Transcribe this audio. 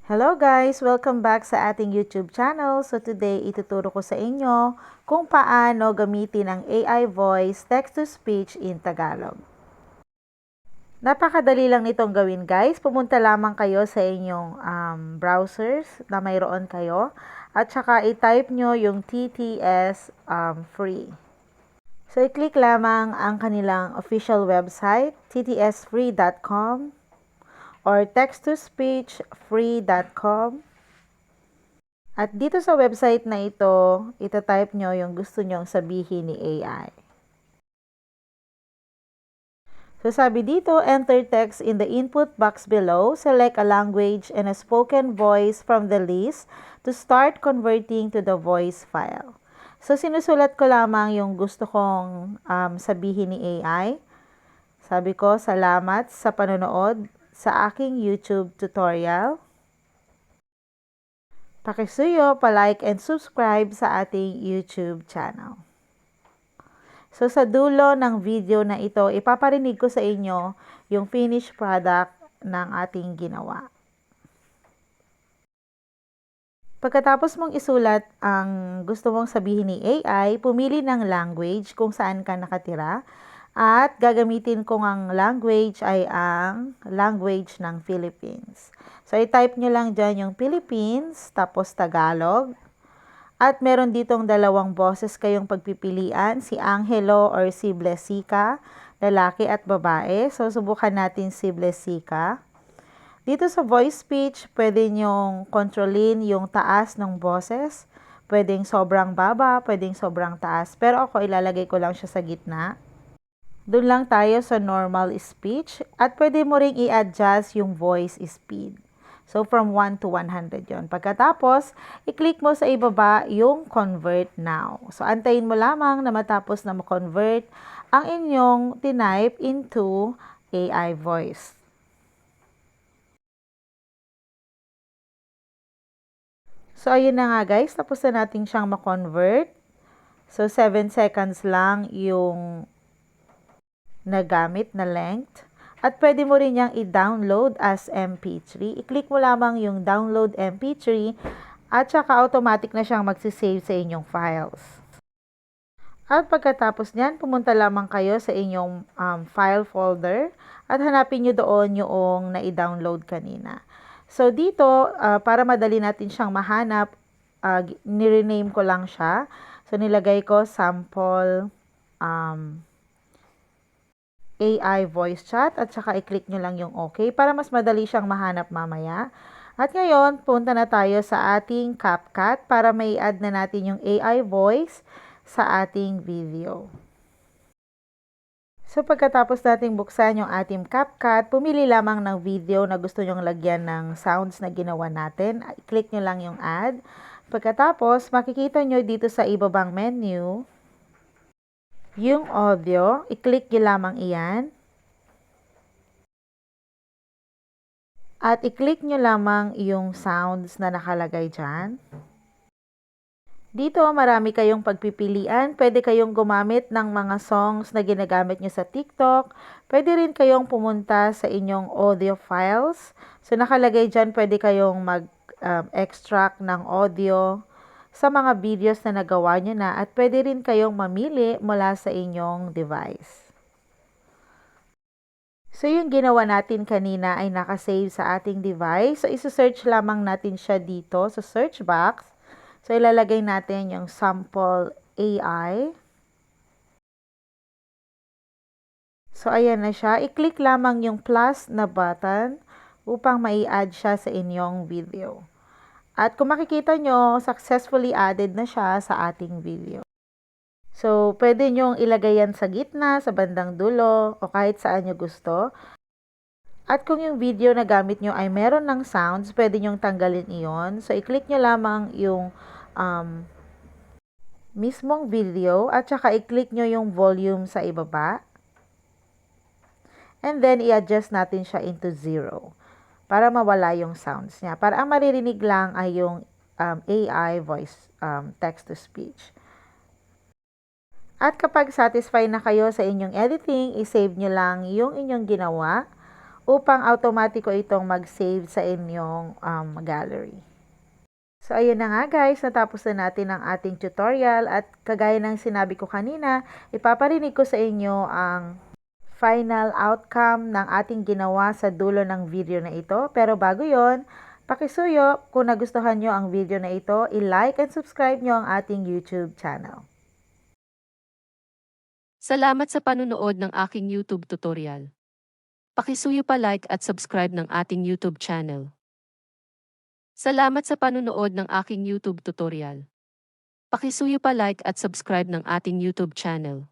Hello guys! Welcome back sa ating YouTube channel. So today, ituturo ko sa inyo kung paano gamitin ang AI voice text-to-speech in Tagalog. Napakadali lang nitong gawin guys. Pumunta lamang kayo sa inyong browsers na mayroon kayo at saka i-type nyo yung TTS free. So i-click lamang ang kanilang official website, ttsfree.com or text-to-speech-free.com. At dito sa website na ito, itatype nyo yung gusto nyong sabihin ni AI. So sabi dito, enter text in the input box below, select a language and a spoken voice from the list to start converting to the voice file. So sinusulat ko lamang yung gusto kong sabihin ni AI. Sabi ko, salamat sa panonood sa aking YouTube tutorial. Pakisuyo, palike and subscribe sa ating YouTube channel. So sa dulo ng video na ito, ipaparinig ko sa inyo yung finished product ng ating ginawa. Pagkatapos mong isulat ang gusto mong sabihin ni AI, pumili ng language kung saan ka nakatira at gagamitin kong ang language ay ang language ng Philippines. So i-type nyo lang dyan yung Philippines, tapos Tagalog. At meron ditong dalawang boses kayong pagpipilian, si Angelo or si Blessica, lalaki at babae. So subukan natin si Blessica. Dito sa voice speech, pwede nyong kontrolin yung taas ng boses. Pwedeng sobrang baba, pwedeng sobrang taas. Pero ako ilalagay ko lang siya sa gitna. Doon lang tayo sa normal speech. At pwede mo ring i-adjust yung voice speed. So, from 1 to 100 yon. Pagkatapos, i-click mo sa ibaba yung convert now. So, antayin mo lamang na matapos na ma-convert ang inyong tinype into AI voice. So, ayun na nga guys. Tapos na natin siyang ma-convert. So, 7 seconds lang yung nagamit na length. At pwede mo rin niyang i-download as MP3. I-click mo lamang yung download MP3 at saka automatic na siyang magsisave sa inyong files. At pagkatapos niyan, pumunta lamang kayo sa inyong file folder at hanapin nyo doon yung na-download kanina. So dito, para madali natin siyang mahanap, nirename ko lang siya. So nilagay ko sample AI voice chat at saka i-click nyo lang yung OK para mas madali siyang mahanap mamaya. At ngayon, punta na tayo sa ating CapCut para may add na natin yung AI voice sa ating video. So pagkatapos nating buksan yung ating CapCut, pumili lamang ng video na gusto nyong lagyan ng sounds na ginawa natin. I-click nyo lang yung add. Pagkatapos, makikita nyo dito sa ibabang menu, yung audio, i-click nyo lamang iyan. At i-click nyo lamang yung sounds na nakalagay dyan. Dito, marami kayong pagpipilian. Pwede kayong gumamit ng mga songs na ginagamit nyo sa TikTok. Pwede rin kayong pumunta sa inyong audio files. So, nakalagay dyan, pwede kayong mag-extract ng audio sa mga videos na nagawa nyo na. At pwede rin kayong mamili mula sa inyong device. So, yung ginawa natin kanina ay nakasave sa ating device. So, isa-search lamang natin siya dito sa search box. So, ilalagay natin yung sample AI. So, ayan na siya. I-click lamang yung plus na button upang mai-add siya sa inyong video. At kung makikita nyo, successfully added na siya sa ating video. So, pwede nyong ilagay yan sa gitna, sa bandang dulo, o kahit saan nyo gusto. At kung yung video na gamit nyo ay meron ng sounds, pwede nyong tanggalin iyon. So, i-click nyo lamang yung mismong video at saka i-click nyo yung volume sa ibaba. And then, i-adjust natin siya into 0 para mawala yung sounds niya. Para ang maririnig lang ay yung AI voice text-to-speech. At kapag satisfied na kayo sa inyong editing, i-save nyo lang yung inyong ginawa upang automatiko itong mag-save sa inyong gallery. So, ayun na nga guys, natapos na natin ang ating tutorial at kagaya ng sinabi ko kanina, ipaparinig ko sa inyo ang final outcome ng ating ginawa sa dulo ng video na ito. Pero bago yon, pakisuyo kung nagustuhan nyo ang video na ito, i-like and subscribe nyo ang ating YouTube channel. Salamat sa panunood ng aking YouTube tutorial. Pakisuyo pa like at subscribe ng ating YouTube channel. Salamat sa panunood ng aking YouTube tutorial. Pakisuyo pa like at subscribe ng ating YouTube channel.